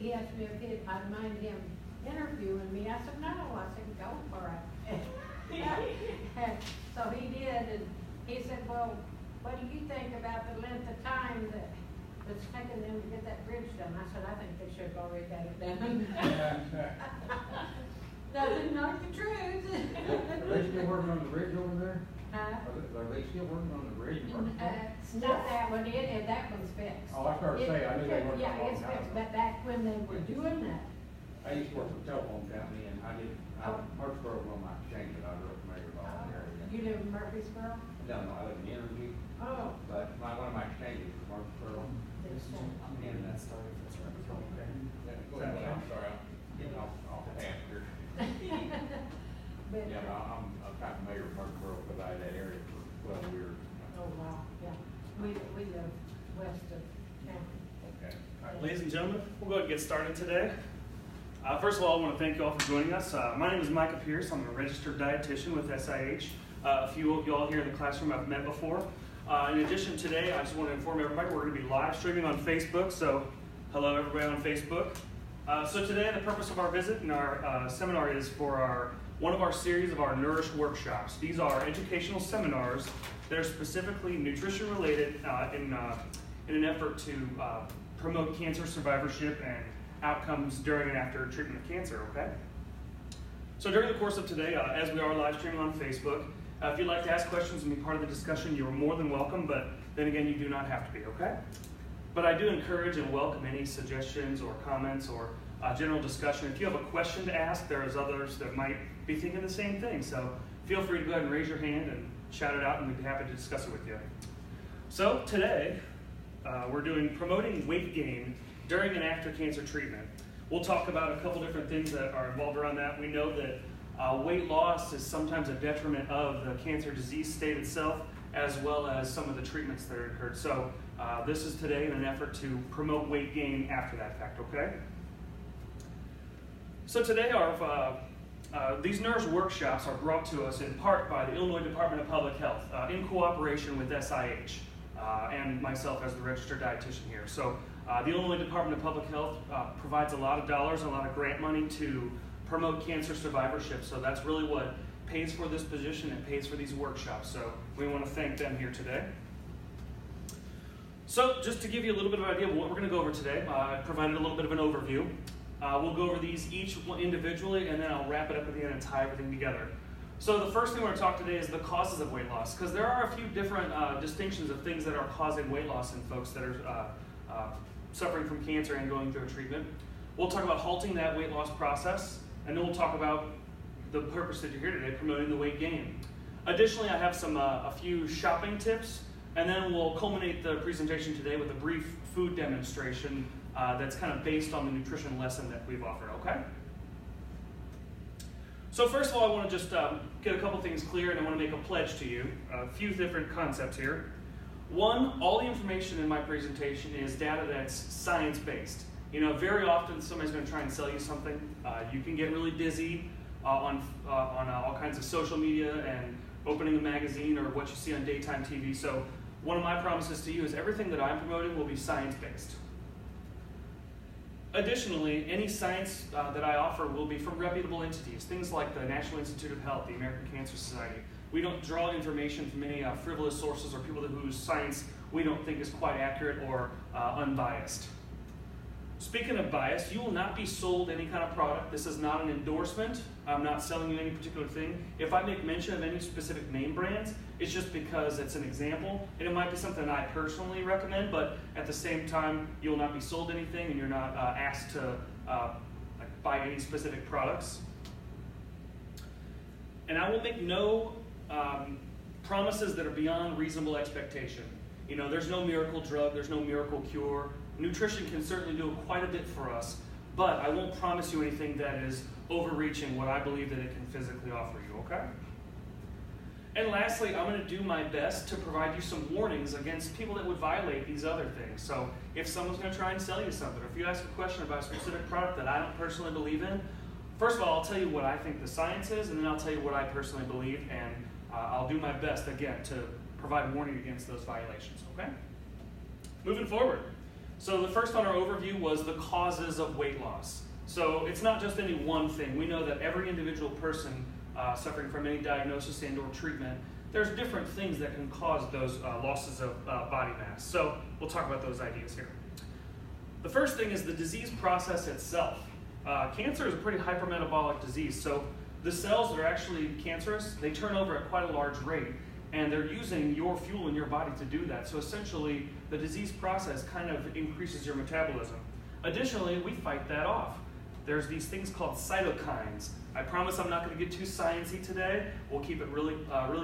he asked me if I'd mind him interviewing me. I said, no. I said, go for it. So he did, and he said, well, what do you think about the length of time that's taking them to get that bridge done? I said, I think they should have already got it done. Nothing like the truth. Are they still working on the bridge over there? Are they still working on the bridge? Not that one, that one's fixed. Oh, I started saying, I knew they weren't. Yeah, it's fixed, but back when they were doing that. I used to work for a telephone company, and Murfreesboro was on my exchange, and I was real familiar with all the area. You live in Murfreesboro? No, I live in Energy. Oh. But one of my exchanges was Murfreesboro. And that started. Go ahead, I'm sorry, I'm getting off path here. But, yeah, I'm kind of familiar with Murfreesboro because I had that area for 12 years. Oh, wow, yeah. We live west of town. Okay. All right, ladies and gentlemen, we'll go ahead and get started today. First of all, I want to thank you all for joining us. My name is Micah Pierce. I'm a registered dietitian with SIH. A few of you all here in the classroom I've met before. In addition, today, I just want to inform everybody we're going to be live streaming on Facebook. So, hello everybody on Facebook. So today, the purpose of our visit and our seminar is for one of our series of our Nourish workshops. These are educational seminars that are specifically nutrition related in an effort to promote cancer survivorship and outcomes during and after treatment of cancer, okay? So during the course of today, as we are live streaming on Facebook, if you'd like to ask questions and be part of the discussion, you are more than welcome, but then again, you do not have to be, okay? But I do encourage and welcome any suggestions or comments or general discussion. If you have a question to ask, there's others that might be thinking the same thing, so feel free to go ahead and raise your hand and shout it out, and we'd be happy to discuss it with you. So today, we're doing promoting weight gain during and after cancer treatment. We'll talk about a couple different things that are involved around that. We know that weight loss is sometimes a detriment of the cancer disease state itself, as well as some of the treatments that are occurred. So this is today in an effort to promote weight gain after that fact, okay? So today these Nourish workshops are brought to us in part by the Illinois Department of Public Health in cooperation with SIH and myself as the registered dietitian here. So the Illinois Department of Public Health provides a lot of dollars, a lot of grant money to promote cancer survivorship. So that's really what pays for this position and pays for these workshops. So we want to thank them here today. So just to give you a little bit of an idea of what we're going to go over today, I provided a little bit of an overview. We'll go over these each individually, and then I'll wrap it up at the end and tie everything together. So the first thing we're going to talk today is the causes of weight loss, because there are a few different distinctions of things that are causing weight loss in folks that are suffering from cancer and going through a treatment. We'll talk about halting that weight loss process, and then we'll talk about the purpose that you're here today, promoting the weight gain. Additionally, I have a few shopping tips, and then we'll culminate the presentation today with a brief food demonstration that's kind of based on the nutrition lesson that we've offered, okay? So first of all, I want to just get a couple things clear, and I want to make a pledge to you. A few different concepts here. One, all the information in my presentation is data that's science-based. You know, very often somebody's going to try and sell you something. You can get really busy on all kinds of social media and opening a magazine or what you see on daytime TV. So one of my promises to you is everything that I'm promoting will be science-based. Additionally, any science that I offer will be from reputable entities, things like the National Institute of Health, the American Cancer Society. We don't draw information from any frivolous sources or people whose science we don't think is quite accurate or unbiased. Speaking of bias, you will not be sold any kind of product. This is not an endorsement. I'm not selling you any particular thing. If I make mention of any specific name brands, it's just because it's an example, and it might be something I personally recommend, but at the same time, you'll not be sold anything, and you're not asked to buy any specific products. And I will make no promises that are beyond reasonable expectation. You know, there's no miracle drug, there's no miracle cure. Nutrition can certainly do quite a bit for us, but I won't promise you anything that is overreaching what I believe that it can physically offer you, okay? And lastly, I'm going to do my best to provide you some warnings against people that would violate these other things. So if someone's going to try and sell you something, or if you ask a question about a specific product that I don't personally believe in, first of all, I'll tell you what I think the science is, and then I'll tell you what I personally believe, and I'll do my best, again, to provide warning against those violations, okay? Moving forward. So the first on our overview was the causes of weight loss. So it's not just any one thing. We know that every individual person suffering from any diagnosis and or treatment, there's different things that can cause those losses of body mass. So we'll talk about those ideas here. The first thing is the disease process itself. Cancer is a pretty hypermetabolic disease. So the cells that are actually cancerous, they turn over at quite a large rate, and they're using your fuel in your body to do that. So essentially, the disease process kind of increases your metabolism. Additionally, we fight that off. There's these things called cytokines. I promise I'm not going to get too sciencey today. We'll keep it really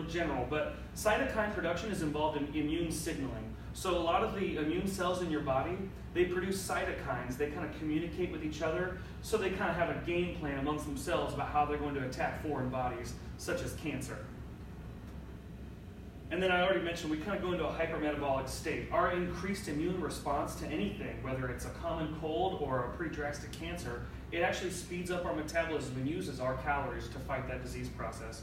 general. But cytokine production is involved in immune signaling. So a lot of the immune cells in your body, they produce cytokines. They kind of communicate with each other. So they kind of have a game plan amongst themselves about how they're going to attack foreign bodies, such as cancer. And then I already mentioned we kind of go into a hypermetabolic state. Our increased immune response to anything, whether it's a common cold or a pretty drastic cancer, it actually speeds up our metabolism and uses our calories to fight that disease process.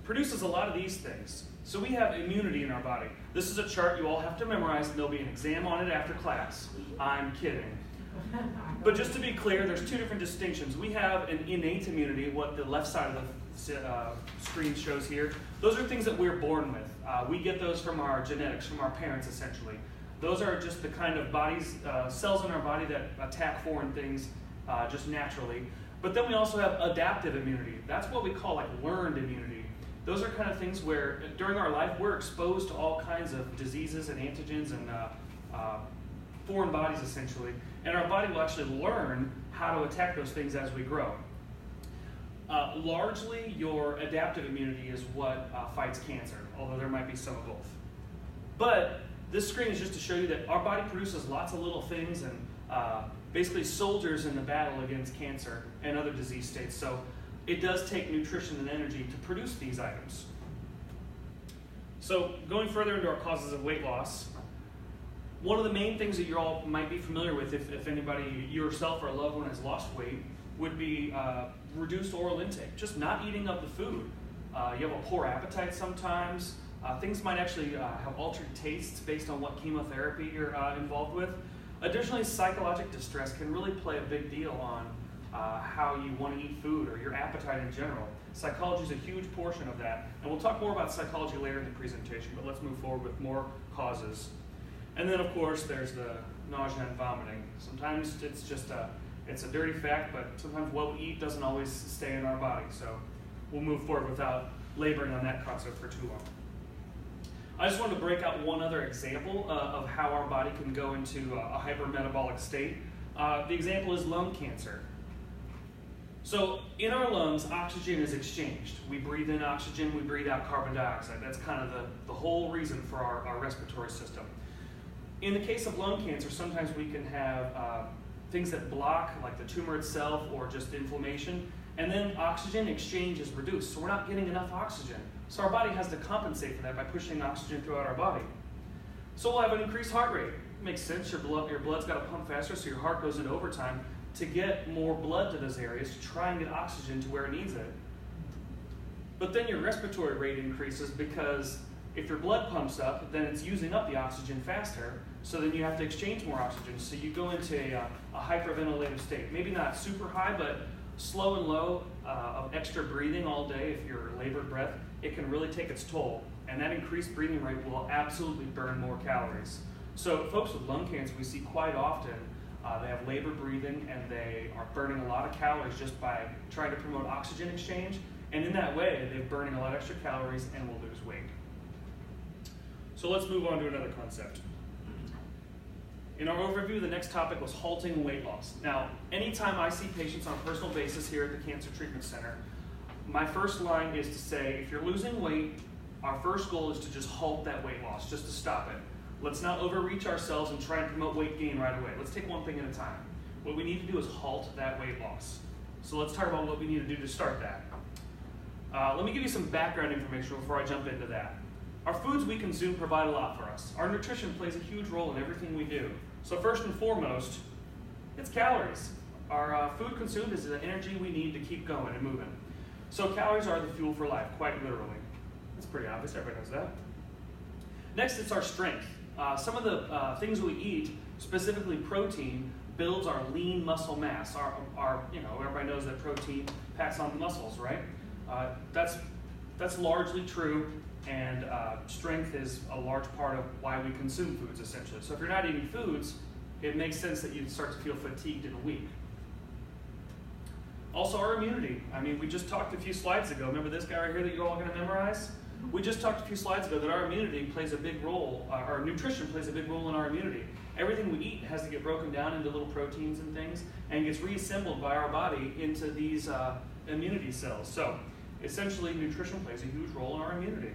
Produces a lot of these things. So we have immunity in our body. This is a chart you all have to memorize, and there'll be an exam on it after class. I'm kidding. But just to be clear, there's two different distinctions. We have an innate immunity, what the left side of the screen shows here. Those are things that we're born with. We get those from our genetics, from our parents essentially. Those are just the kind of cells in our body that attack foreign things just naturally. But then we also have adaptive immunity. That's what we call like learned immunity. Those are kind of things where during our life we're exposed to all kinds of diseases and antigens and foreign bodies essentially. And our body will actually learn how to attack those things as we grow. Largely, your adaptive immunity is what fights cancer, although there might be some of both. But this screen is just to show you that our body produces lots of little things and basically soldiers in the battle against cancer and other disease states. So it does take nutrition and energy to produce these items. So going further into our causes of weight loss, one of the main things that you all might be familiar with if anybody, yourself or a loved one has lost weight, would be reduced oral intake, just not eating of the food. You have a poor appetite sometimes. Things might actually have altered tastes based on what chemotherapy you're involved with. Additionally, psychological distress can really play a big deal on how you want to eat food or your appetite in general. Psychology is a huge portion of that, and we'll talk more about psychology later in the presentation, but let's move forward with more causes. And then, of course, there's the nausea and vomiting. Sometimes it's just it's a dirty fact, but sometimes what we eat doesn't always stay in our body, so we'll move forward without laboring on that concept for too long. I just wanted to break out one other example of how our body can go into a hypermetabolic state. The example is lung cancer. So in our lungs, oxygen is exchanged. We breathe in oxygen, we breathe out carbon dioxide. That's kind of the whole reason for our respiratory system. In the case of lung cancer, sometimes we can have things that block, like the tumor itself or just inflammation, and then oxygen exchange is reduced, so we're not getting enough oxygen. So our body has to compensate for that by pushing oxygen throughout our body. So we'll have an increased heart rate. It makes sense, your blood's got to pump faster, so your heart goes into overtime to get more blood to those areas to try and get oxygen to where it needs it. But then your respiratory rate increases because if your blood pumps up, then it's using up the oxygen faster, so then you have to exchange more oxygen. So you go into a hyperventilative state. Maybe not super high, but slow and low of extra breathing all day. If you're labored breath, it can really take its toll. And that increased breathing rate will absolutely burn more calories. So folks with lung cancer, we see quite often, they have labored breathing and they are burning a lot of calories just by trying to promote oxygen exchange. And in that way, they're burning a lot of extra calories and will lose weight. So let's move on to another concept. In our overview, the next topic was halting weight loss. Now, anytime I see patients on a personal basis here at the Cancer Treatment Center, my first line is to say, if you're losing weight, our first goal is to just halt that weight loss, just to stop it. Let's not overreach ourselves and try and promote weight gain right away. Let's take one thing at a time. What we need to do is halt that weight loss. So let's talk about what we need to do to start that. Let me give you some background information before I jump into that. Our foods we consume provide a lot for us. Our nutrition plays a huge role in everything we do. So first and foremost, it's calories. Our food consumed is the energy we need to keep going and moving. So calories are the fuel for life, quite literally. That's pretty obvious, everybody knows that. Next, it's our strength. Some of the things we eat Specifically, protein builds our lean muscle mass. Everybody knows that protein packs on the muscles, right? That's largely true, and strength is a large part of why we consume foods, essentially. So if you're not eating foods, it makes sense that you'd start to feel fatigued and weak. Also, our immunity. I mean, we just talked a few slides ago. Remember this guy right here that you're all going to memorize? We just talked a few slides ago that our immunity plays a big role, our nutrition plays a big role in our immunity. Everything we eat has to get broken down into little proteins and things, and gets reassembled by our body into these immunity cells. So, essentially, nutrition plays a huge role in our immunity.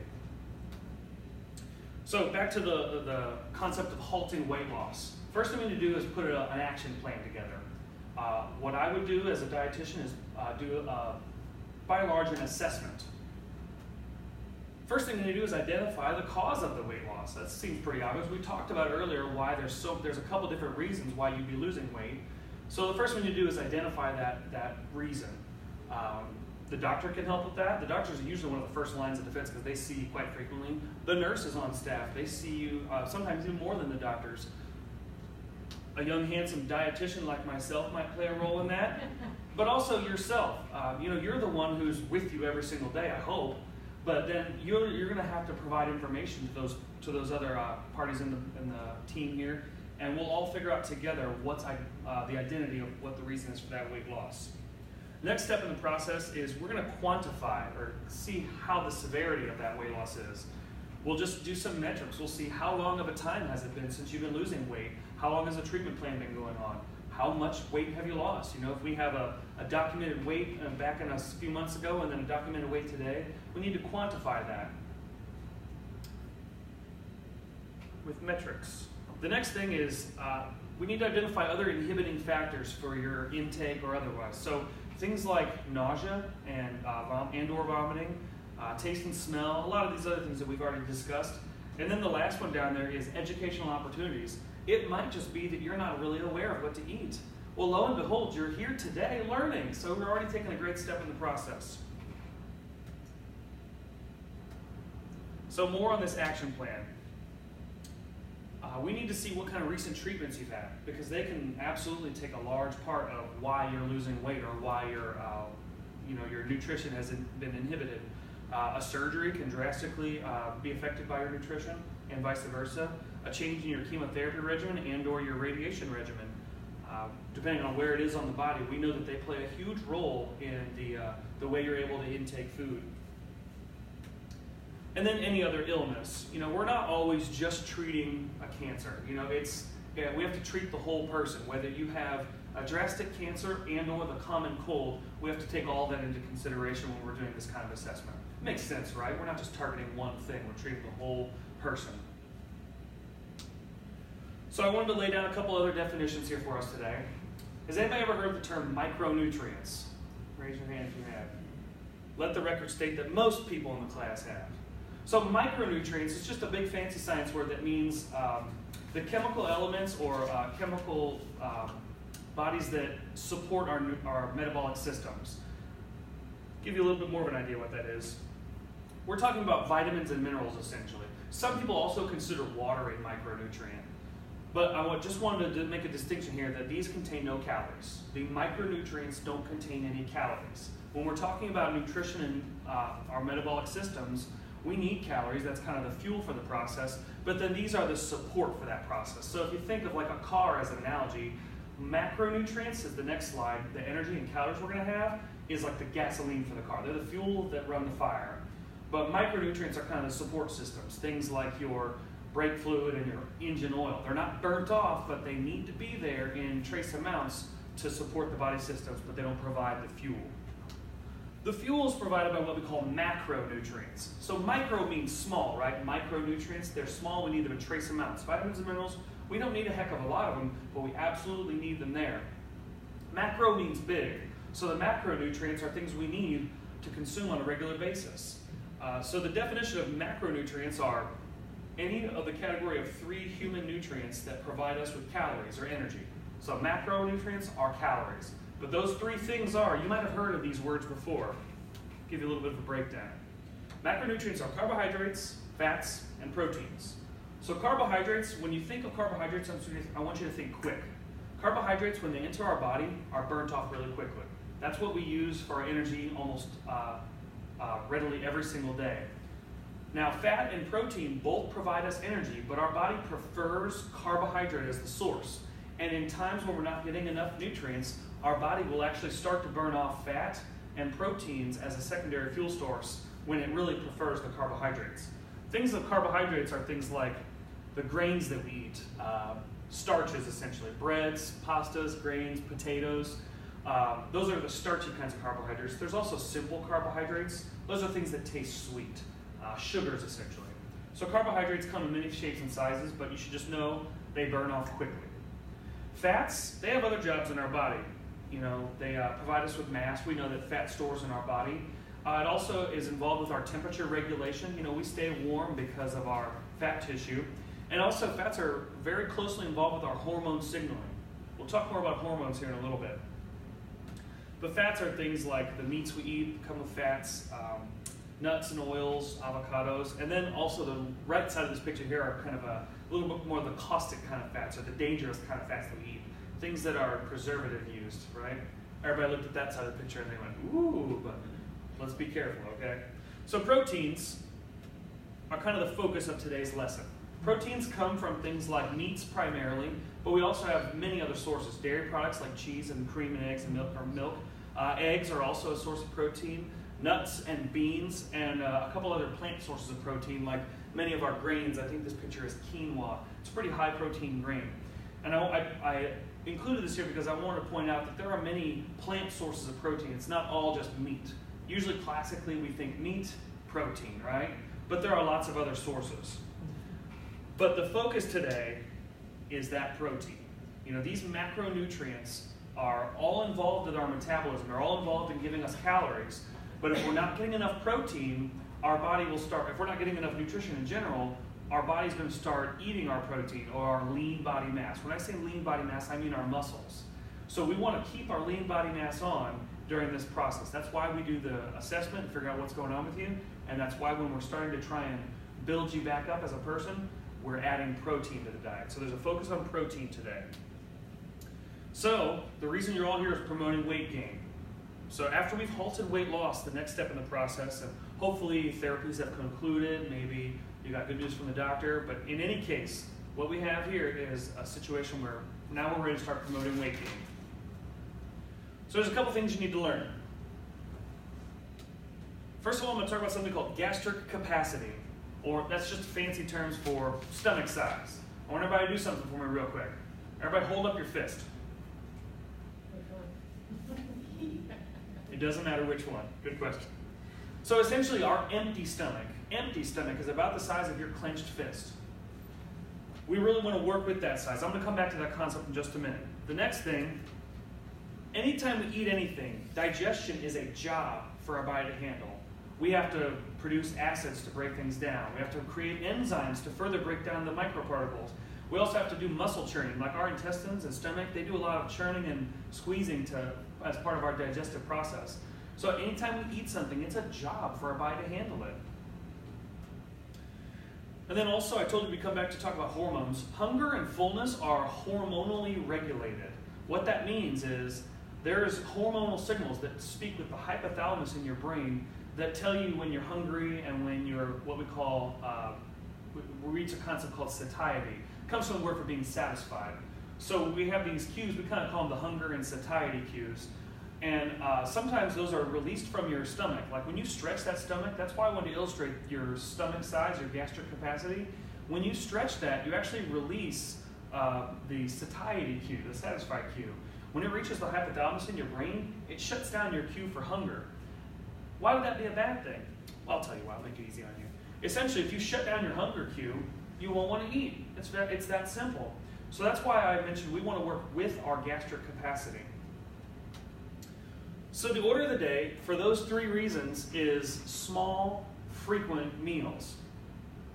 So, back to the concept of halting weight loss. First thing we need to do is put an action plan together. What I would do as a dietitian is do, by and large, an assessment. First thing we need to do is identify the cause of the weight loss. That seems pretty obvious. We talked about earlier why there's a couple different reasons why you'd be losing weight. So the first thing you do is identify that reason. The doctor can help with that. The doctors are usually one of the first lines of defense because they see you quite frequently. The nurses on staff, they see you sometimes even more than the doctors. A young, handsome dietitian like myself might play a role in that, but also yourself. You're the one who's with you every single day, I hope. But then you're going to have to provide information to those other parties in the team here, and we'll all figure out together what's the identity of what the reason is for that weight loss. Next step in the process is we're going to quantify or see how the severity of that weight loss is. We'll just do some metrics. We'll see how long of a time has it been since you've been losing weight. How long has the treatment plan been going on? How much weight have you lost? If we have a documented weight back in a few months ago and then a documented weight today, we need to quantify that with metrics. The next thing is we need to identify other inhibiting factors for your intake or otherwise. So things like nausea and or vomiting, taste and smell, a lot of these other things that we've already discussed. And then the last one down there is educational opportunities. It might just be that you're not really aware of what to eat. Well, lo and behold, you're here today learning, so we're already taking a great step in the process. So more on this action plan. We need to see what kind of recent treatments you've had, because they can absolutely take a large part of why you're losing weight or why your nutrition has been inhibited. A surgery can drastically be affected by your nutrition, and vice versa. A change in your chemotherapy regimen and or your radiation regimen. Depending on where it is on the body, we know that they play a huge role in the way you're able to intake food. And then any other illness. We're not always just treating a cancer. We have to treat the whole person. Whether you have a drastic cancer and or the common cold, we have to take all that into consideration when we're doing this kind of assessment. Makes sense, right? We're not just targeting one thing, we're treating the whole person. So I wanted to lay down a couple other definitions here for us today. Has anybody ever heard the term micronutrients? Raise your hand if you have. Let the record state that most people in the class have. So micronutrients is just a big fancy science word that means the chemical elements or chemical bodies that support our metabolic systems. Give you a little bit more of an idea what that is. We're talking about vitamins and minerals, essentially. Some people also consider water a micronutrient. But I just wanted to make a distinction here that these contain no calories. The micronutrients don't contain any calories. When we're talking about nutrition and our metabolic systems, we need calories. That's kind of the fuel for the process. But then these are the support for that process. So if you think of like a car as an analogy, macronutrients is the next slide. The energy and calories we're going to have is like the gasoline for the car. They're the fuel that run the fire. But micronutrients are kind of the support systems. Things like your brake fluid and your engine oil. They're not burnt off, but they need to be there in trace amounts to support the body systems, but they don't provide the fuel. The fuel is provided by what we call macronutrients. So micro means small, right? Micronutrients, they're small, we need them in trace amounts. Vitamins and minerals, we don't need a heck of a lot of them, but we absolutely need them there. Macro means big. So the macronutrients are things we need to consume on a regular basis. So the definition of macronutrients are any of the category of 3 human nutrients that provide us with calories or energy. So macronutrients are calories. But those 3 things are, you might have heard of these words before. Give you a little bit of a breakdown. Macronutrients are carbohydrates, fats, and proteins. So carbohydrates, when you think of carbohydrates, I want you to think quick. Carbohydrates, when they enter our body, are burnt off really quickly. That's what we use for our energy almost readily every single day. Now, fat and protein both provide us energy, but our body prefers carbohydrate as the source. And in times when we're not getting enough nutrients, our body will actually start to burn off fat and proteins as a secondary fuel source when it really prefers the carbohydrates. Things of carbohydrates are things like the grains that we eat, starches essentially, breads, pastas, grains, potatoes. Those are the starchy kinds of carbohydrates. There's also simple carbohydrates. Those are things that taste sweet, sugars essentially. So carbohydrates come in many shapes and sizes, but you should just know they burn off quickly. Fats, they have other jobs in our body. You know, they provide us with mass. We know that fat stores in our body. It also is involved with our temperature regulation. You know, we stay warm because of our fat tissue. And also fats are very closely involved with our hormone signaling. We'll talk more about hormones here in a little bit. But fats are things like the meats we eat come with fats, nuts and oils, avocados, and then also the right side of this picture here are kind of a little bit more of the caustic kind of fats, or the dangerous kind of fats that we eat. Things that are preservative used, right? Everybody looked at that side of the picture and they went, ooh, but let's be careful, okay? So proteins are kind of the focus of today's lesson. Proteins come from things like meats primarily, but we also have many other sources. Dairy products like cheese and cream and eggs and milk. Eggs are also a source of protein. Nuts and beans and a couple other plant sources of protein like many of our grains. I think this picture is quinoa. It's a pretty high protein grain. And I included this here because I wanted to point out that there are many plant sources of protein. It's not all just meat. Usually classically we think meat, protein, right? But there are lots of other sources. But the focus today is that protein. You know, these macronutrients are all involved in our metabolism. They're all involved in giving us calories. But if we're not getting enough protein, our body will start, if we're not getting enough nutrition in general, our body's going to start eating our protein or our lean body mass. When I say lean body mass, I mean our muscles. So we want to keep our lean body mass on during this process. That's why we do the assessment and figure out what's going on with you. And that's why when we're starting to try and build you back up as a person, we're adding protein to the diet. So there's a focus on protein today. So the reason you're all here is promoting weight gain. So after we've halted weight loss, the next step in the process, and hopefully therapies have concluded, maybe you got good news from the doctor, but in any case, what we have here is a situation where now we're ready to start promoting weight gain. So there's a couple things you need to learn. First of all, I'm going to talk about something called gastric capacity, or that's just fancy terms for stomach size. I want everybody to do something for me real quick. Everybody hold up your fist. It doesn't matter which one. Good question. So essentially our empty stomach is about the size of your clenched fist. We really want to work with that size. I'm going to come back to that concept in just a minute. The next thing, anytime we eat anything, digestion is a job for our body to handle. We have to produce acids to break things down. We have to create enzymes to further break down the microparticles. We also have to do muscle churning. Like our intestines and stomach, they do a lot of churning and squeezing as part of our digestive process. So anytime we eat something, it's a job for our body to handle it. And then also, I told you we come back to talk about hormones. Hunger and fullness are hormonally regulated. What that means is there's hormonal signals that speak with the hypothalamus in your brain that tell you when you're hungry and when you're what we call, we reach a concept called satiety. It comes from the word for being satisfied. So we have these cues, we kind of call them the hunger and satiety cues. And sometimes those are released from your stomach. Like when you stretch that stomach, that's why I wanted to illustrate your stomach size, your gastric capacity. When you stretch that, you actually release the satiety cue, the satisfied cue. When it reaches the hypothalamus in your brain, it shuts down your cue for hunger. Why would that be a bad thing? Well, I'll tell you why, I'll make it easy on you. Essentially, if you shut down your hunger cue, you won't want to eat. It's that simple. So that's why I mentioned we want to work with our gastric capacity. So the order of the day for those three reasons is small, frequent meals.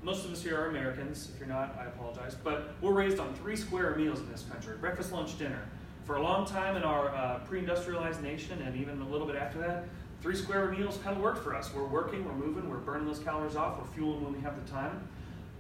Most of us here are Americans. If you're not, I apologize. But we're raised on 3 square meals in this country, breakfast, lunch, dinner. For a long time in our pre-industrialized nation, and even a little bit after that, 3 square meals kind of worked for us. We're working, we're moving, we're burning those calories off, we're fueling when we have the time.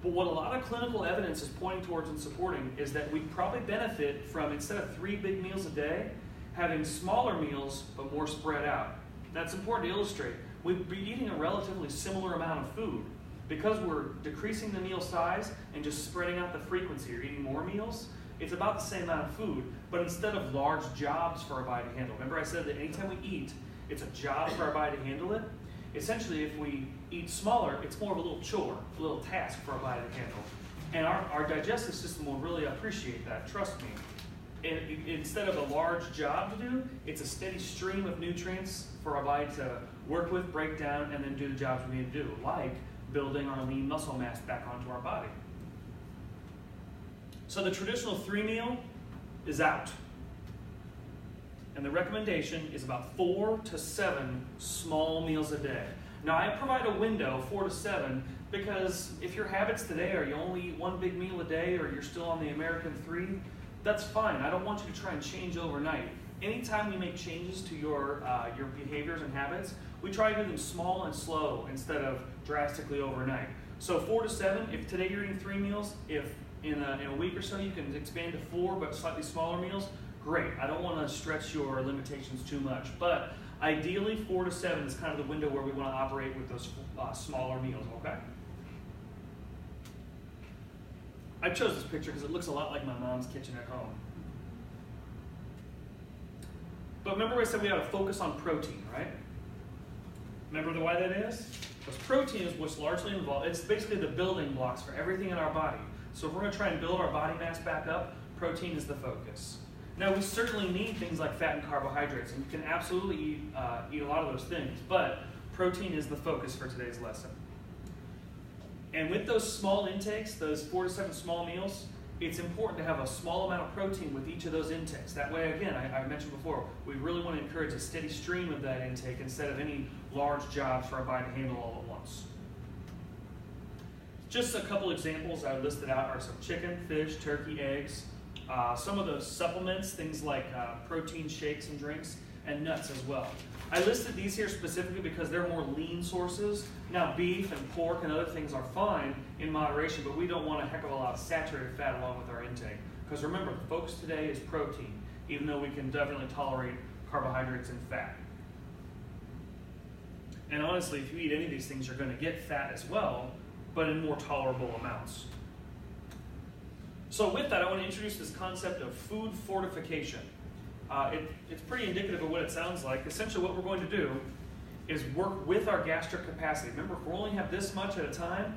But what a lot of clinical evidence is pointing towards and supporting is that we probably benefit from, instead of 3 big meals a day, having smaller meals but more spread out. That's important to illustrate. We'd be eating a relatively similar amount of food. Because we're decreasing the meal size and just spreading out the frequency or eating more meals, it's about the same amount of food, but instead of large jobs for our body to handle. Remember I said that anytime we eat, it's a job for our body to handle it? Essentially, if we eat smaller, it's more of a little chore, a little task for our body to handle. And our digestive system will really appreciate that, trust me. And instead of a large job to do, it's a steady stream of nutrients for our body to work with, break down, and then do the jobs we need to do, like building our lean muscle mass back onto our body. So the traditional 3 meal is out. And the recommendation is about 4 to 7 small meals a day. Now I provide a window, 4 to 7, because if your habits today are you only eat 1 big meal a day or you're still on the American 3, that's fine. I don't want you to try and change overnight. Anytime we make changes to your behaviors and habits, we try to do them small and slow instead of drastically overnight. So 4 to 7, if today you're eating 3 meals, if in a week or so you can expand to 4 but slightly smaller meals, great. I don't want to stretch your limitations too much, but ideally 4 to 7 is kind of the window where we want to operate with those smaller meals, okay? I chose this picture because it looks a lot like my mom's kitchen at home. But remember I said we have to focus on protein, right? Remember why that is? Because protein is what's largely involved. It's basically the building blocks for everything in our body. So if we're going to try and build our body mass back up, protein is the focus. Now we certainly need things like fat and carbohydrates, and you can absolutely eat a lot of those things, but protein is the focus for today's lesson. And with those small intakes, those 4 to 7 small meals, it's important to have a small amount of protein with each of those intakes. That way, again, I mentioned before, we really want to encourage a steady stream of that intake instead of any large jobs for our body to handle all at once. Just a couple examples I listed out are some chicken, fish, turkey, eggs, some of those supplements, things like protein shakes and drinks, and nuts as well. I listed these here specifically because they're more lean sources. Now beef and pork and other things are fine in moderation, but we don't want a heck of a lot of saturated fat along with our intake. Because remember, the focus today is protein, even though we can definitely tolerate carbohydrates and fat. And honestly, if you eat any of these things, you're going to get fat as well, but in more tolerable amounts. So with that, I want to introduce this concept of food fortification. It's pretty indicative of what it sounds like. Essentially what we're going to do is work with our gastric capacity. Remember, if we only have this much at a time,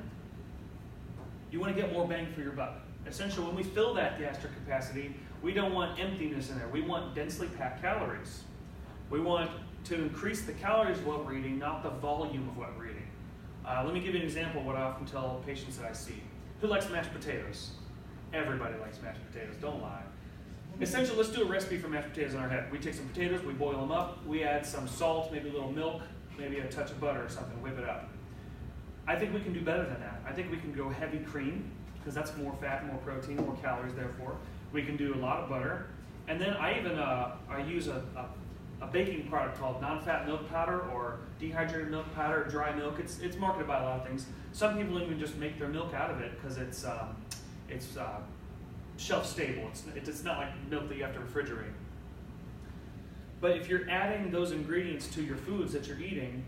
you want to get more bang for your buck. Essentially, when we fill that gastric capacity, we don't want emptiness in there. We want densely packed calories. We want to increase the calories of what we're eating, not the volume of what we're eating. Let me give you an example of what I often tell patients that I see. Who likes mashed potatoes? Everybody likes mashed potatoes, don't lie. Essentially, let's do a recipe for mashed potatoes in our head. We take some potatoes, we boil them up, we add some salt, maybe a little milk, maybe a touch of butter or something, whip it up. I think we can do better than that. I think we can go heavy cream, because that's more fat, more protein, more calories therefore. We can do a lot of butter. And then I even I use a baking product called non-fat milk powder or dehydrated milk powder, dry milk. It's marketed by a lot of things. Some people even just make their milk out of it because it's shelf stable. It's not like milk that you have to refrigerate. But if you're adding those ingredients to your foods that you're eating,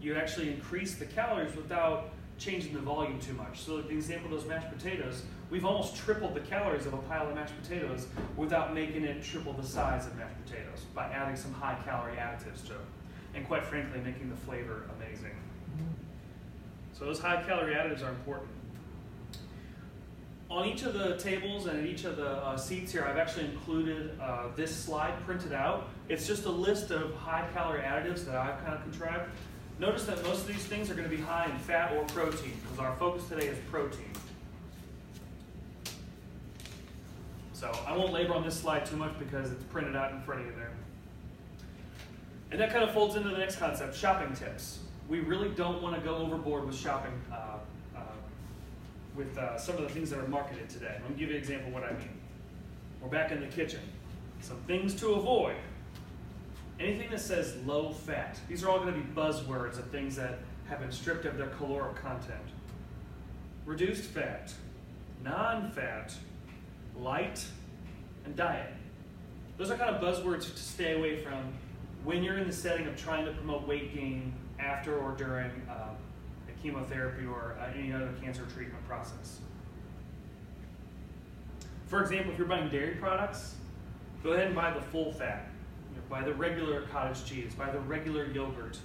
you actually increase the calories without changing the volume too much. So the example of those mashed potatoes, we've almost tripled the calories of a pile of mashed potatoes without making it triple the size of mashed potatoes by adding some high calorie additives to it. And quite frankly, making the flavor amazing. So those high calorie additives are important. On each of the tables and at each of the seats here, I've actually included this slide printed out. It's just a list of high calorie additives that I've kind of contrived. Notice that most of these things are going to be high in fat or protein, because our focus today is protein. So I won't labor on this slide too much because it's printed out in front of you there. And that kind of folds into the next concept, shopping tips. We really don't want to go overboard with shopping with some of the things that are marketed today. Let me give you an example of what I mean. We're back in the kitchen. Some things to avoid. Anything that says low fat. These are all going to be buzzwords of things that have been stripped of their caloric content. reduced fat, non-fat, light, and diet. Those are kind of buzzwords to stay away from when you're in the setting of trying to promote weight gain after or during a chemotherapy or any other cancer treatment process. For example, if you're buying dairy products, go ahead and buy the full fat. Buy the regular cottage cheese, buy the regular yogurt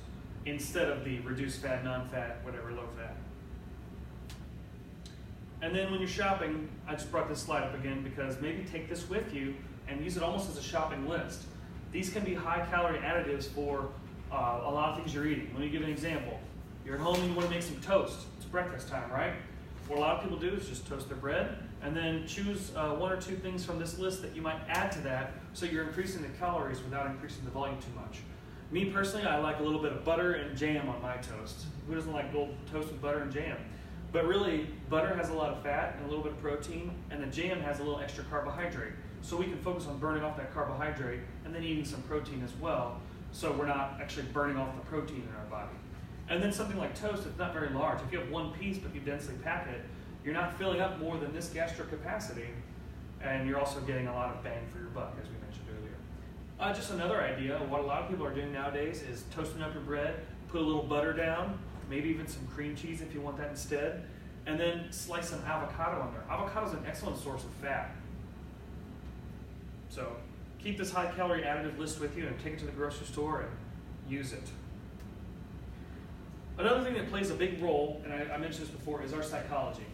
instead of the reduced fat, non-fat, whatever, low fat. And then when you're shopping, I just brought this slide up again because maybe take this with you and use it almost as a shopping list. These can be high-calorie additives for a lot of things you're eating. Let me give an example. You're at home and you want to make some toast. It's breakfast time, right? What a lot of people do is just toast their bread and then choose one or two things from this list that you might add to that so you're increasing the calories without increasing the volume too much. Me personally, I like a little bit of butter and jam on my toast. Who doesn't like gold toast with butter and jam? But really, butter has a lot of fat and a little bit of protein, and the jam has a little extra carbohydrate. So we can focus on burning off that carbohydrate and then eating some protein as well, so we're not actually burning off the protein in our body. And then something like toast, it's not very large. If you have one piece but you densely pack it, you're not filling up more than this gastric capacity, and you're also getting a lot of bang for your buck, as we mentioned earlier. Just another idea, what a lot of people are doing nowadays is toasting up your bread, put a little butter down, maybe even some cream cheese if you want that instead, and then slice some avocado on there. Avocado is an excellent source of fat. So keep this high-calorie additive list with you and take it to the grocery store and use it. Another thing that plays a big role, and I mentioned this before, is our psychology.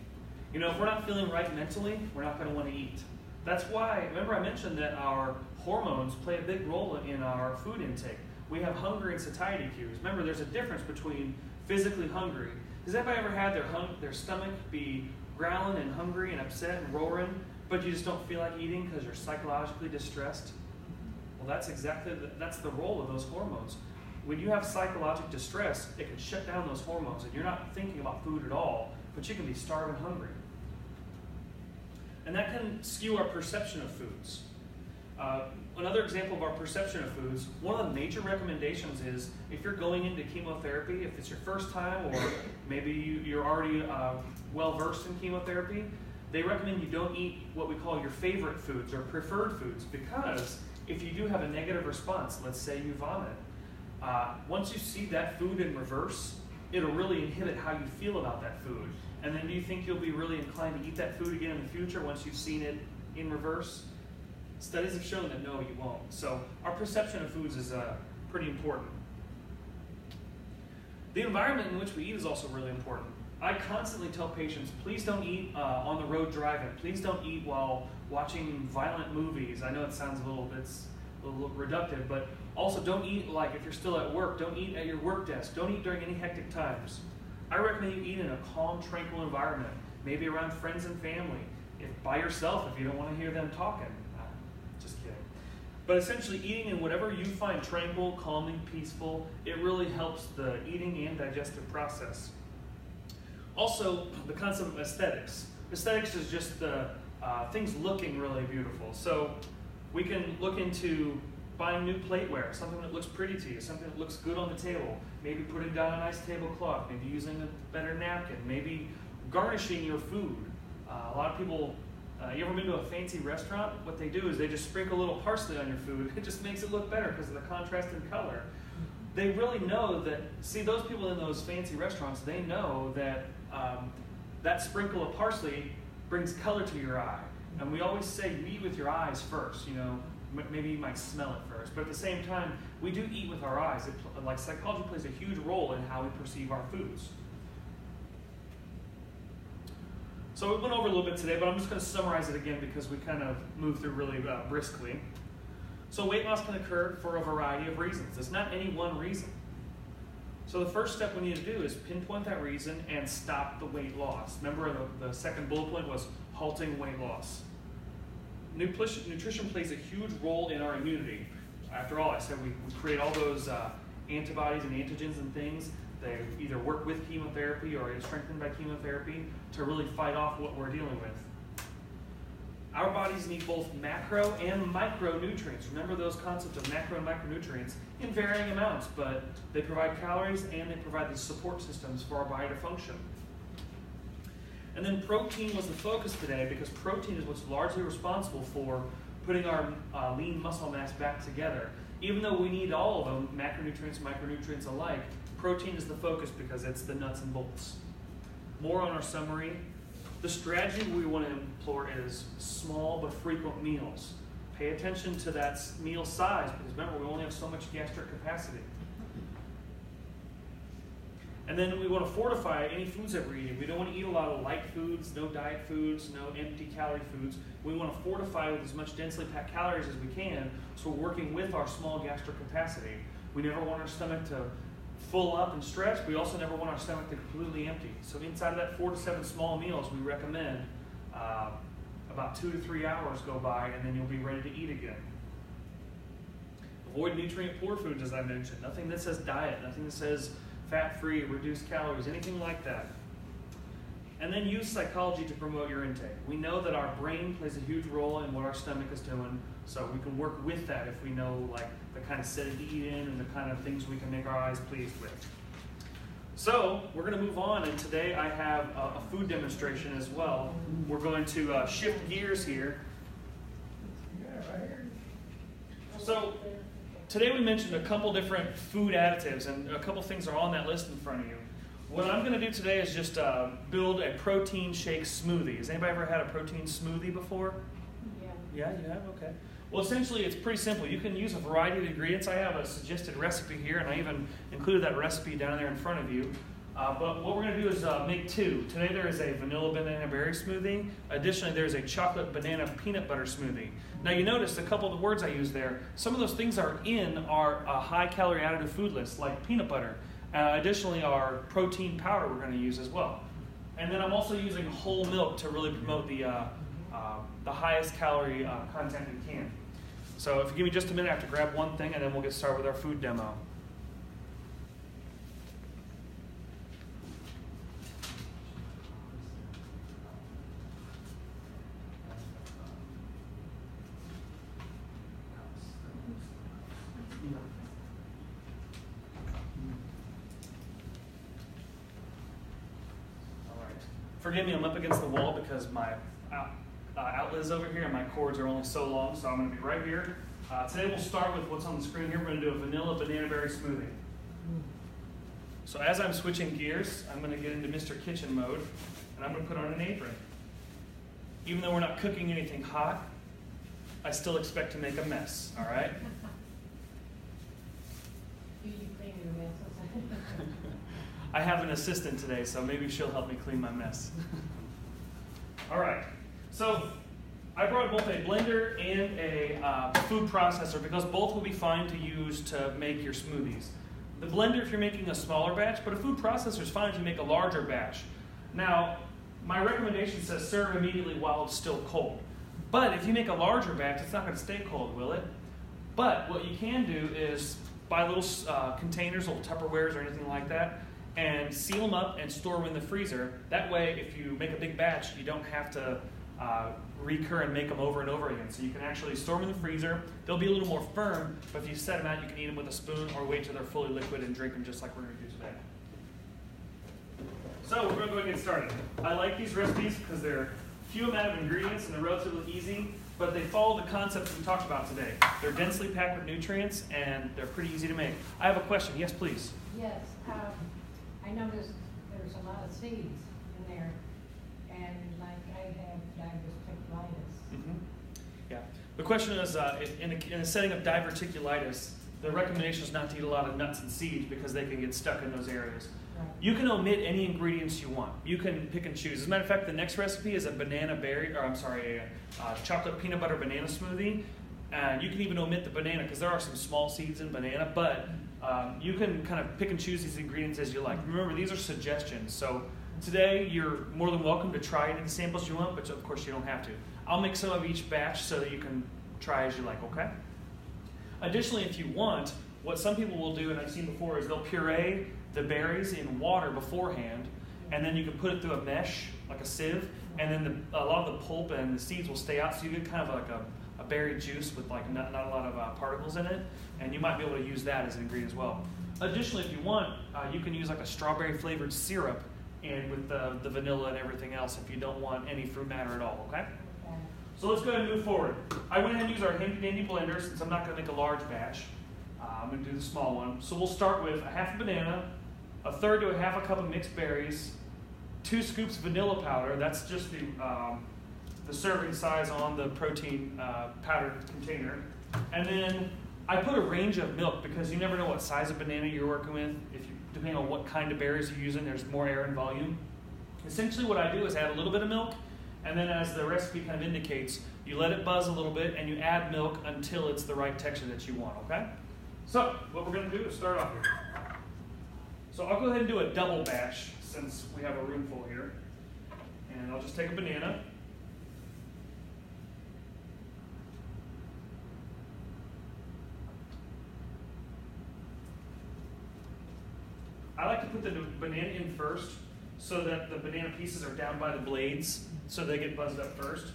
You know, if we're not feeling right mentally, we're not going to want to eat. That's why, remember I mentioned that our hormones play a big role in our food intake. We have hunger and satiety cues. Remember, there's a difference between physically hungry. Has anybody ever had their stomach be growling and hungry and upset and roaring, but you just don't feel like eating because you're psychologically distressed? Well, that's the role of those hormones. When you have psychological distress, it can shut down those hormones, and you're not thinking about food at all, but you can be starving hungry. And that can skew our perception of foods. Another example of our perception of foods, one of the major recommendations is if you're going into chemotherapy, if it's your first time or maybe you're already well-versed in chemotherapy, they recommend you don't eat what we call your favorite foods or preferred foods, because if you do have a negative response, let's say you vomit, once you see that food in reverse, it'll really inhibit how you feel about that food. And then do you think you'll be really inclined to eat that food again in the future once you've seen it in reverse? Studies have shown that no, you won't. So our perception of foods is pretty important. The environment in which we eat is also really important. I constantly tell patients, please don't eat on the road driving. Please don't eat while watching violent movies. I know it sounds a little reductive, but also don't eat like if you're still at work. Don't eat at your work desk. Don't eat during any hectic times. I recommend you eat in a calm, tranquil environment, maybe around friends and family. If by yourself, if you don't want to hear them talking. Just kidding. But essentially eating in whatever you find tranquil, calming, peaceful, it really helps the eating and digestive process. Also, the concept of aesthetics. Aesthetics is just the things looking really beautiful. So we can look into buying new plateware, something that looks pretty to you, something that looks good on the table, maybe putting down a nice tablecloth, maybe using a better napkin, maybe garnishing your food. A lot of people, you ever been to a fancy restaurant? What they do is they just sprinkle a little parsley on your food. It just makes it look better because of the contrast in color. They really know that, see, those people in those fancy restaurants, they know that that sprinkle of parsley brings color to your eye. And we always say you eat with your eyes first, you know, maybe you might smell it first. But at the same time, we do eat with our eyes. Like psychology plays a huge role in how we perceive our foods. So we went over a little bit today, but I'm just going to summarize it again because we kind of moved through really briskly. So weight loss can occur for a variety of reasons. It's not any one reason. So the first step we need to do is pinpoint that reason and stop the weight loss. Remember the second bullet point was halting weight loss. Nutrition plays a huge role in our immunity. After all, I said we create all those antibodies and antigens and things. They either work with chemotherapy or are strengthened by chemotherapy to really fight off what we're dealing with. Our bodies need both macro and micronutrients. Remember those concepts of macro and micronutrients in varying amounts, but they provide calories and they provide the support systems for our body to function. And then protein was the focus today because protein is what's largely responsible for putting our lean muscle mass back together. Even though we need all of them, macronutrients, micronutrients alike, protein is the focus because it's the nuts and bolts. More on our summary. The strategy we want to employ is small but frequent meals. Pay attention to that meal size because remember, we only have so much gastric capacity. And then we want to fortify any foods that we're eating. We don't want to eat a lot of light foods, no diet foods, no empty calorie foods. We want to fortify with as much densely packed calories as we can, so we're working with our small gastric capacity. We never want our stomach to full up and stretch. We also never want our stomach to completely empty. So inside of that 4 to 7 small meals, we recommend about 2 to 3 hours go by, and then you'll be ready to eat again. Avoid nutrient-poor foods, as I mentioned. Nothing that says diet, nothing that says fat-free, reduced calories, anything like that. And then use psychology to promote your intake. We know that our brain plays a huge role in what our stomach is doing, so we can work with that if we know like the kind of setting to eat in and the kind of things we can make our eyes pleased with. So we're going to move on, and today I have a food demonstration as well. We're going to shift gears here. So today we mentioned a couple different food additives, and a couple things are on that list in front of you. What I'm going to do today is just build a protein shake smoothie. Has anybody ever had a protein smoothie before? Yeah. Yeah, you have? Okay. Well, essentially, it's pretty simple. You can use a variety of ingredients. I have a suggested recipe here, and I even included that recipe down there in front of you. But what we're going to do is make 2. Today there is a vanilla banana berry smoothie. Additionally, there's a chocolate banana peanut butter smoothie. Now you notice a couple of the words I used there. Some of those things are in our high-calorie additive food list, like peanut butter. Additionally, our protein powder we're going to use as well. And then I'm also using whole milk to really promote the highest calorie content we can. So if you give me just a minute, I have to grab one thing, and then we'll get started with our food demo. Forgive me, I'm up against the wall because my outlet is over here and my cords are only so long, so I'm going to be right here. Today we'll start with what's on the screen here. We're going to do a vanilla banana berry smoothie. So as I'm switching gears, I'm going to get into Mr. Kitchen mode, and I'm going to put on an apron. Even though we're not cooking anything hot, I still expect to make a mess, all right? Do you clean your messes? I have an assistant today, so maybe she'll help me clean my mess. All right, so I brought both a blender and a food processor because both will be fine to use to make your smoothies. The blender if you're making a smaller batch, but a food processor is fine if you make a larger batch. Now, my recommendation says serve immediately while it's still cold. But if you make a larger batch, it's not going to stay cold, will it? But what you can do is buy little containers, little Tupperwares or anything like that, and seal them up and store them in the freezer. That way, if you make a big batch, you don't have to recur and make them over and over again. So you can actually store them in the freezer. They'll be a little more firm, but if you set them out, you can eat them with a spoon or wait till they're fully liquid and drink them just like we're going to do today. So we're going to go ahead and get started. I like these recipes because they're few amount of ingredients and they're relatively easy, but they follow the concepts we talked about today. They're densely packed with nutrients and they're pretty easy to make. I have a question. Yes, please. Yes. I noticed there's a lot of seeds in there, and like I have diverticulitis. Mm-hmm. Yeah. The question is, in a setting of diverticulitis, the recommendation is not to eat a lot of nuts and seeds because they can get stuck in those areas. Right. You can omit any ingredients you want. You can pick and choose. As a matter of fact, the next recipe is a chocolate peanut butter banana smoothie. And you can even omit the banana because there are some small seeds in banana, but you can kind of pick and choose these ingredients as you like. Remember, these are suggestions. So today, you're more than welcome to try any samples you want, but of course you don't have to. I'll make some of each batch so that you can try as you like, okay? Additionally, if you want, what some people will do, and I've seen before, is they'll puree the berries in water beforehand, and then you can put it through a mesh, like a sieve, and then a lot of the pulp and the seeds will stay out, so you get kind of like a berry juice with like not a lot of particles in it, and you might be able to use that as an ingredient as well. Additionally, if you want, you can use like a strawberry flavored syrup and with the vanilla and everything else if you don't want any fruit matter at all, okay? So let's go ahead and move forward. I went ahead and used our handy dandy blender since I'm not going to make a large batch. I'm going to do the small one. So we'll start with a half a banana, a third to a half a cup of mixed berries, 2 scoops vanilla powder. That's just the serving size on the protein powder container. And then I put a range of milk because you never know what size of banana you're working with. Depending on what kind of berries you're using, there's more air and volume. Essentially what I do is add a little bit of milk, and then as the recipe kind of indicates, you let it buzz a little bit and you add milk until it's the right texture that you want, okay? So what we're going to do is start off here. So I'll go ahead and do a double batch since we have a room full here. And I'll just take a banana. I like to put the banana in first so that the banana pieces are down by the blades so they get buzzed up first.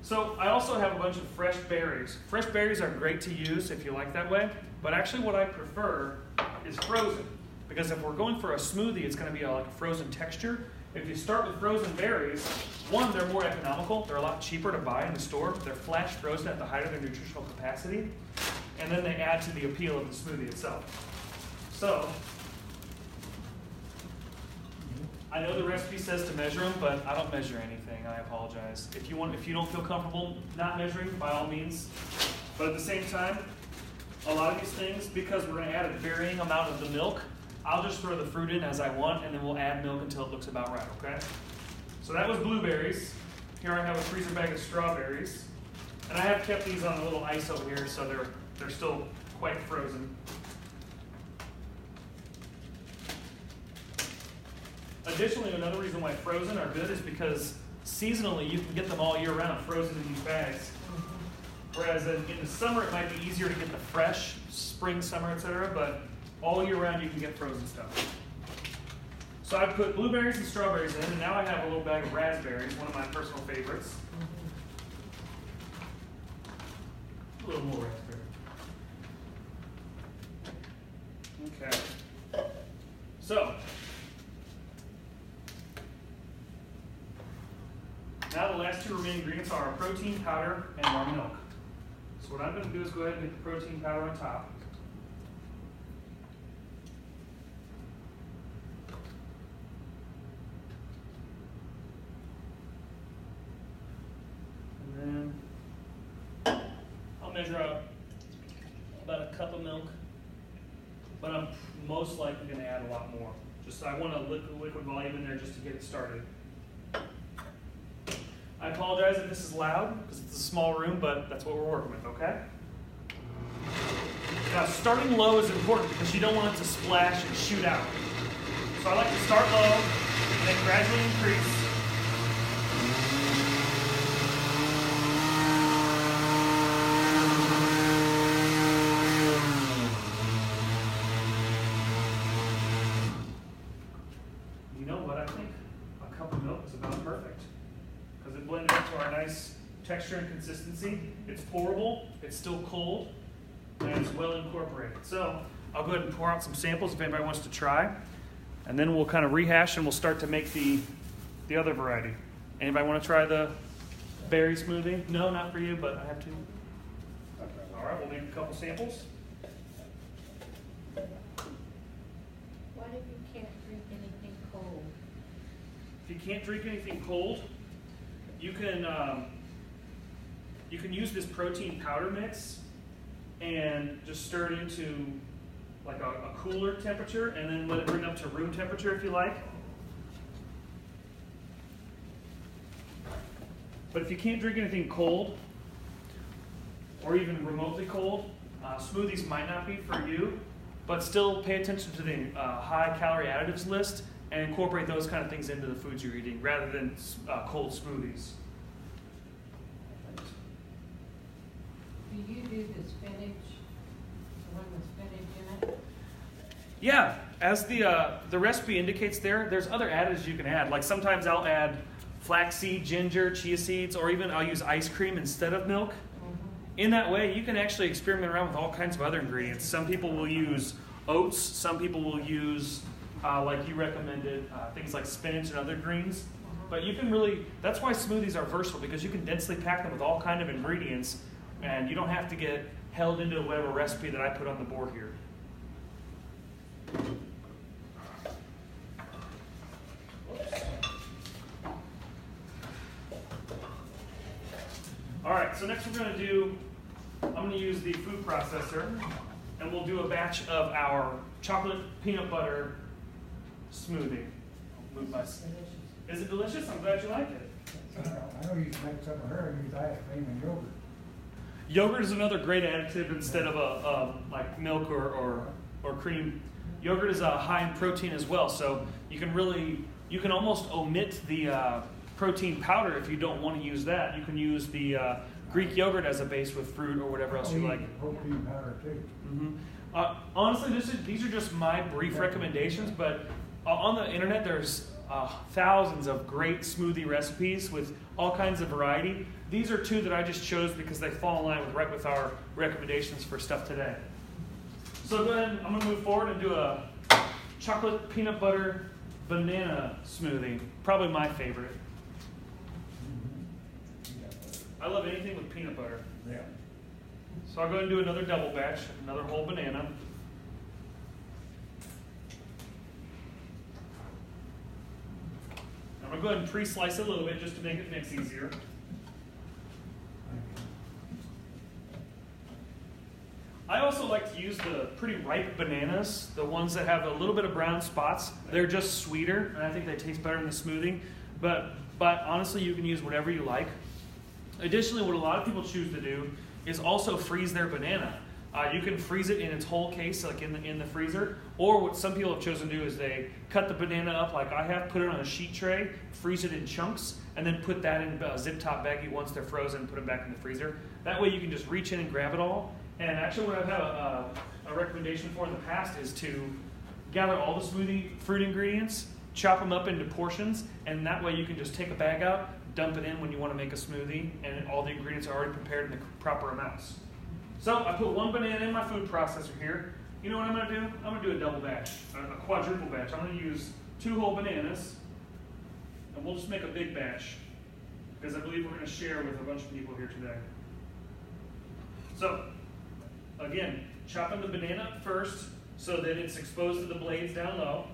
So I also have a bunch of fresh berries. Fresh berries are great to use if you like that way, but actually what I prefer is frozen, because if we're going for a smoothie, it's going to be like a frozen texture. If you start with frozen berries, one, they're more economical. They're a lot cheaper to buy in the store. They're flash frozen at the height of their nutritional capacity, and then they add to the appeal of the smoothie itself. So I know the recipe says to measure them, but I don't measure anything. I apologize. If you don't feel comfortable not measuring, by all means. But at the same time, a lot of these things, because we're going to add a varying amount of the milk, I'll just throw the fruit in as I want, and then we'll add milk until it looks about right, okay? So that was blueberries. Here I have a freezer bag of strawberries. And I have kept these on a little ice over here, so they're still quite frozen. Additionally, another reason why frozen are good is because seasonally you can get them all year round frozen in these bags. Whereas in the summer it might be easier to get the fresh, spring, summer, etc., but all year round you can get frozen stuff. So I put blueberries and strawberries in, and now I have a little bag of raspberries, one of my personal favorites. A little more raspberry. Okay. So now the last 2 remaining ingredients are our protein powder and our milk. So what I'm going to do is go ahead and get the protein powder on top. And then I'll measure out about a cup of milk, but I'm most likely going to add a lot more. Just I want a liquid volume in there just to get it started. I apologize if this is loud, because it's a small room, but that's what we're working with, okay? Now, starting low is important because you don't want it to splash and shoot out. So I like to start low and then gradually increase. You know what? I think a cup of milk is about perfect, because it blended into our nice texture and consistency. It's pourable, it's still cold, and it's well incorporated. So I'll go ahead and pour out some samples if anybody wants to try, and then we'll kind of rehash and we'll start to make the other variety. Anybody want to try the berry smoothie? No, not for you, but I have to. All right, we'll make a couple samples. What if you can't drink anything cold? If you can't drink anything cold, you can use this protein powder mix and just stir it into like a cooler temperature, and then let it bring up to room temperature if you like. But if you can't drink anything cold, or even remotely cold, smoothies might not be for you, but still pay attention to the high calorie additives list and incorporate those kind of things into the foods you're eating rather than cold smoothies. Do you do the spinach, the one with spinach in it? Yeah, as the recipe indicates there's other additives you can add. Like sometimes I'll add flaxseed, ginger, chia seeds, or even I'll use ice cream instead of milk. In that way, you can actually experiment around with all kinds of other ingredients. Some people will use oats, some people will use like you recommended, things like spinach and other greens. But you can really, that's why smoothies are versatile, because you can densely pack them with all kind of ingredients, and you don't have to get held into whatever recipe that I put on the board here. All right, so next we're going to do, I'm going to use the food processor, and we'll do a batch of our chocolate peanut butter smoothie. I'll move my, is it delicious? I'm glad you like it. I know you can make some of her and use ice cream and yogurt. Yogurt is another great additive instead of like milk or cream. Yogurt is high in protein as well, so you can almost omit the protein powder if you don't want to use that. You can use the Greek yogurt as a base with fruit or whatever else you like. Protein powder too. Honestly, these are just my brief recommendations, but on the internet there's thousands of great smoothie recipes with all kinds of variety. These are two that I just chose because they fall in line right with our recommendations for stuff today. So go ahead, I'm going to move forward and do a chocolate peanut butter banana smoothie. Probably my favorite. I love anything with peanut butter. Yeah. So I'll go ahead and do another double batch, another whole banana. I'm going to go ahead and pre-slice it a little bit just to make it mix easier. I also like to use the pretty ripe bananas, the ones that have a little bit of brown spots. They're just sweeter, and I think they taste better in the smoothie. But honestly, you can use whatever you like. Additionally, what a lot of people choose to do is also freeze their banana. You can freeze it in its whole case, like in the freezer, or what some people have chosen to do is they cut the banana up like I have, put it on a sheet tray, freeze it in chunks, and then put that in a zip top baggie once they're frozen, put them back in the freezer. That way you can just reach in and grab it all. And actually what I've had a recommendation for in the past is to gather all the smoothie fruit ingredients, chop them up into portions, and that way you can just take a bag out, dump it in when you want to make a smoothie, and all the ingredients are already prepared in the proper amounts. So I put one banana in my food processor here. You know what I'm going to do? I'm going to do a double batch, a quadruple batch. I'm going to use 2 whole bananas, and we'll just make a big batch, because I believe we're going to share with a bunch of people here today. So, again, chopping the banana up first so that it's exposed to the blades down low.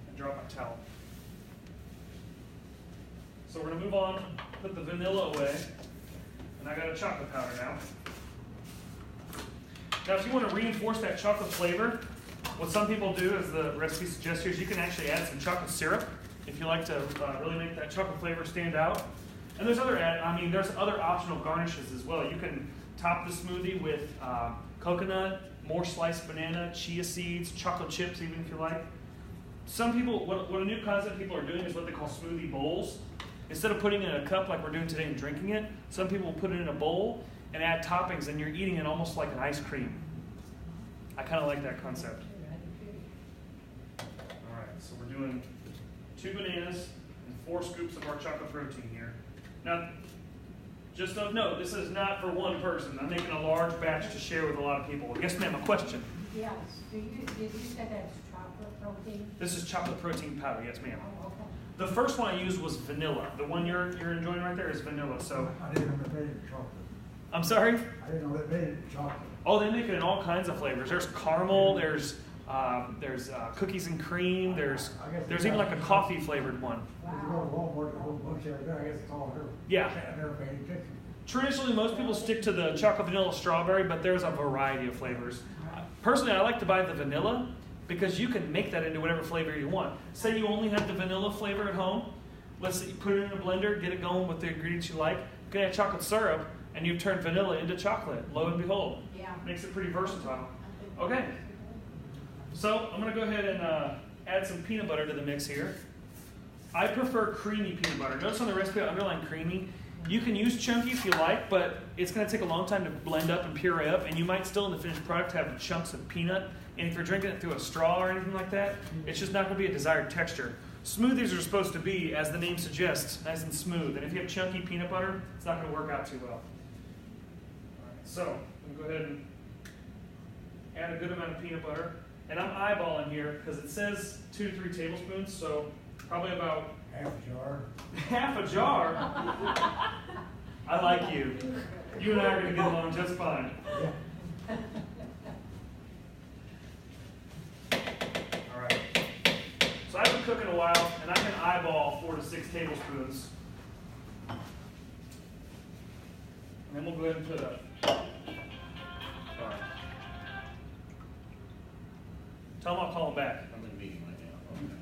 And drop my towel. So we're going to move on, put the vanilla away. And I got a chocolate powder now. Now if you want to reinforce that chocolate flavor, what some people do, as the recipe suggests here, is you can actually add some chocolate syrup if you like to really make that chocolate flavor stand out. And there's other optional garnishes as well. You can top the smoothie with coconut, more sliced banana, chia seeds, chocolate chips even if you like. Some people, what a new concept people are doing is what they call smoothie bowls. Instead of putting it in a cup like we're doing today and drinking it, some people will put it in a bowl and add toppings, and you're eating it almost like an ice cream. I kind of like that concept. All right, so we're doing 2 bananas and 4 scoops of our chocolate protein here. Now, just of note, this is not for one person. I'm making a large batch to share with a lot of people. Yes, ma'am, a question? Yes. Did you say that's chocolate protein? This is chocolate protein powder, yes, ma'am. Oh, okay. The first one I used was vanilla. The one you're enjoying right there is vanilla. So I didn't know they made it chocolate. I'm sorry? I didn't know they made it chocolate. Oh, they make it in all kinds of flavors. There's caramel, there's cookies and cream, there's even like a coffee flavored one. If you go to Walmart, a whole bunch of it, I guess it's all her. Yeah. I never paid attention. Traditionally, most people stick to the chocolate vanilla strawberry, but there's a variety of flavors. Personally, I like to buy the vanilla because you can make that into whatever flavor you want. Say you only have the vanilla flavor at home. Let's say you put it in a blender, get it going with the ingredients you like. You can add chocolate syrup, and you've turned vanilla into chocolate. Lo and behold. Yeah. Makes it pretty versatile. Okay. So I'm going to go ahead and add some peanut butter to the mix here. I prefer creamy peanut butter. Notice on the recipe I underline creamy. You can use chunky if you like, but it's going to take a long time to blend up and puree up, and you might still in the finished product have chunks of peanut. And if you're drinking it through a straw or anything like that, it's just not going to be a desired texture. Smoothies are supposed to be, as the name suggests, nice and smooth. And if you have chunky peanut butter, it's not going to work out too well. All right, so I'm going to go ahead and add a good amount of peanut butter. And I'm eyeballing here because it says 2 to 3 tablespoons, so probably about Half a jar. half a jar. I like you. You and I are going to get along just fine. Yeah. All right. So I've been cooking a while, and I can eyeball 4 to 6 tablespoons. And then we'll go ahead and put a. Sorry. Tell them I'll call them back. I'm in a meeting right now. Okay.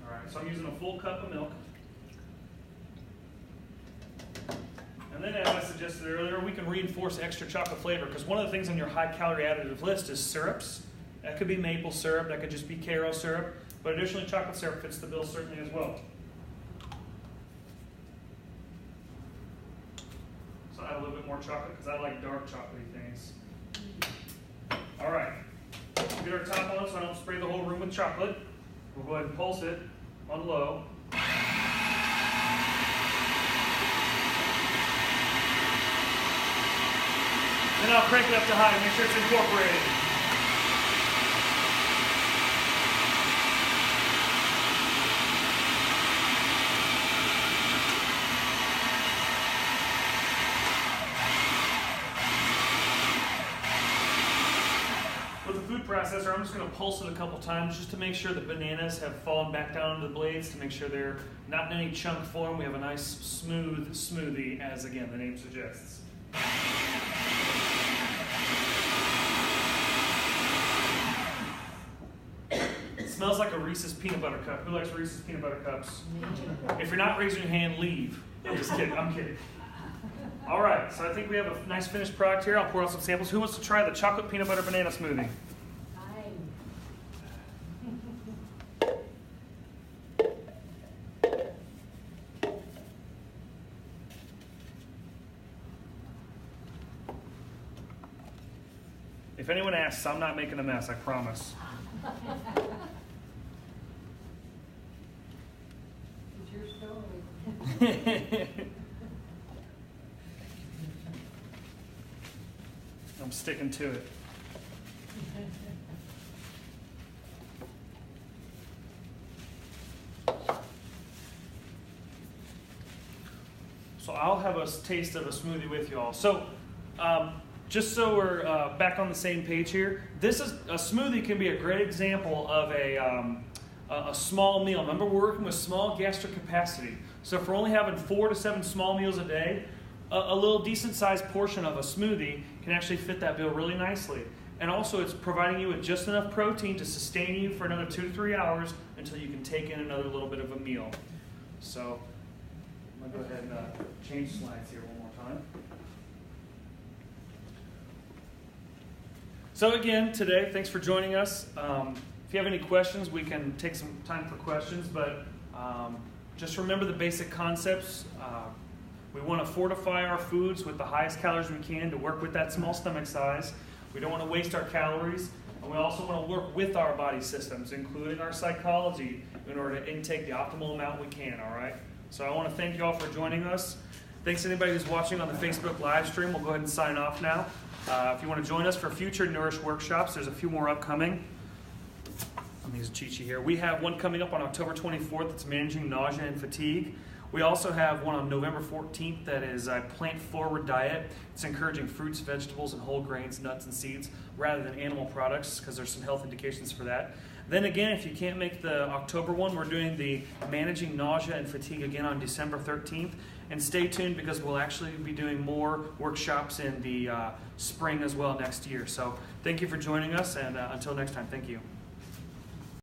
All right. So I'm using a full cup of milk. And then, as I suggested earlier, we can reinforce extra chocolate flavor because one of the things on your high-calorie additive list is syrups. That could be maple syrup, that could just be Karo syrup, but additionally chocolate syrup fits the bill certainly as well. So I add a little bit more chocolate because I like dark chocolatey things. All right, get our top on so I don't spray the whole room with chocolate. We'll go ahead and pulse it on low. Then I'll crank it up to high and make sure it's incorporated. With the food processor, I'm just going to pulse it a couple times just to make sure the bananas have fallen back down into the blades, to make sure they're not in any chunk form. We have a nice smooth smoothie, as again the name suggests. Smells like a Reese's peanut butter cup. Who likes Reese's peanut butter cups? If you're not raising your hand, leave. I'm just kidding. I'm kidding. All right, so I think we have a nice finished product here. I'll pour out some samples. Who wants to try the chocolate peanut butter banana smoothie? If anyone asks, I'm not making a mess, I promise. It's your story. I'm sticking to it. So I'll have a taste of a smoothie with you all. So just so we're back on the same page here, this is a smoothie can be a great example of a small meal. Remember, we're working with small gastric capacity. So if we're only having 4 to 7 small meals a day, a little decent-sized portion of a smoothie can actually fit that bill really nicely. And also, it's providing you with just enough protein to sustain you for another 2 to 3 hours until you can take in another little bit of a meal. So I'm going to go ahead and change slides here one more time. So again, today, thanks for joining us. If you have any questions, we can take some time for questions, but just remember the basic concepts. We want to fortify our foods with the highest calories we can to work with that small stomach size. We don't want to waste our calories, and we also want to work with our body systems, including our psychology, in order to intake the optimal amount we can, all right? So I want to thank you all for joining us. Thanks to anybody who's watching on the Facebook live stream. We'll go ahead and sign off now. If you want to join us for future Nourish workshops, there's a few more upcoming. I'm using Chi-Chi here. We have one coming up on October 24th that's managing nausea and fatigue. We also have one on November 14th that is a plant-forward diet. It's encouraging fruits, vegetables, and whole grains, nuts, and seeds rather than animal products because there's some health indications for that. Then again, if you can't make the October one, we're doing the managing nausea and fatigue again on December 13th. And stay tuned because we'll actually be doing more workshops in the spring as well next year. So thank you for joining us, and until next time, thank you.